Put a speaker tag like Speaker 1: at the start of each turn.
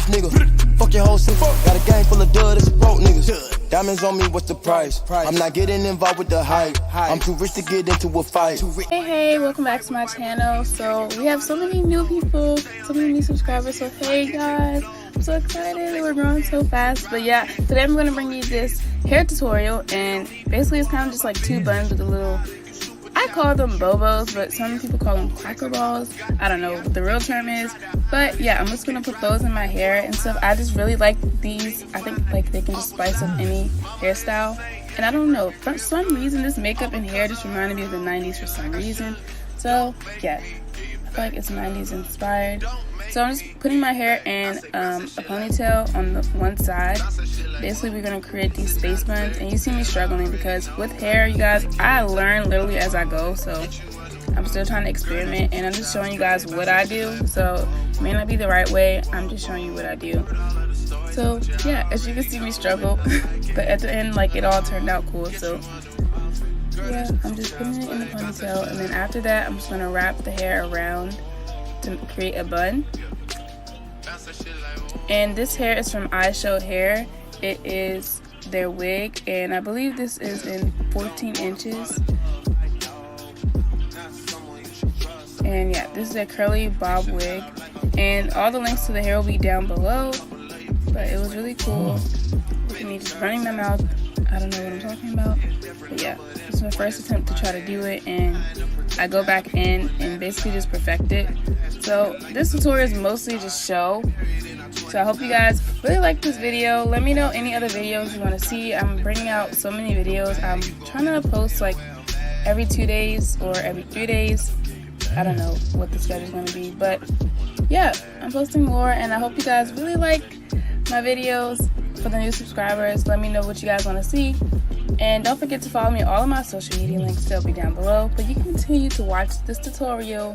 Speaker 1: this nigga. Fuck your whole city. Got a gang full of dud, it's broke niggas. Diamonds on me, what's the price? I'm not getting involved with the hype. I'm too rich to get into a fight.
Speaker 2: Hey, welcome back to my channel. So we have so many new people, so many new subscribers. So hey guys, I'm so excited. We're growing so fast. But yeah, today I'm gonna bring you this hair tutorial, and basically it's kind of just like two buns with a little, I call them bobos, but some people call them cracker balls. I don't know what the real term is, but yeah, I'm just gonna put those in my hair and stuff. I just really like these. I think like they can just spice up any hairstyle. And I don't know, for some reason this makeup and hair just reminded me of the 90s for some reason. So yeah, I feel like it's 90s inspired. So I'm just putting my hair in a ponytail on the one side. Basically we're going to create these space buns, and you see me struggling because with hair, you guys, I learn literally as I go. So I'm still trying to experiment, and I'm just showing you guys what I do. So it may not be the right way, I'm just showing you what I do. So yeah, as you can see me struggle, but at the end, like, it all turned out cool. So yeah, I'm just putting it in the ponytail, and then after that I'm just going to wrap the hair around to create a bun. And this hair is from Ishow Hair. It is their wig, and I believe this is in 14 inches. And yeah, this is a curly bob wig, and all the links to the hair will be down below. But it was really cool. Look at me just running my mouth. I don't know what I'm talking about, but yeah, this is my first attempt to try to do it, and I go back in and basically just perfect it. So this tutorial is mostly just show. So I hope you guys really like this video. Let me know any other videos you want to see. I'm bringing out so many videos. I'm trying to post like every 2 days or every 3 days. I don't know what the schedule is going to be, but yeah, I'm posting more, and I hope you guys really like my videos. For the new subscribers, let me know what you guys want to see, and don't forget to follow me on all of my social media links. They'll be down below. But you can continue to watch this tutorial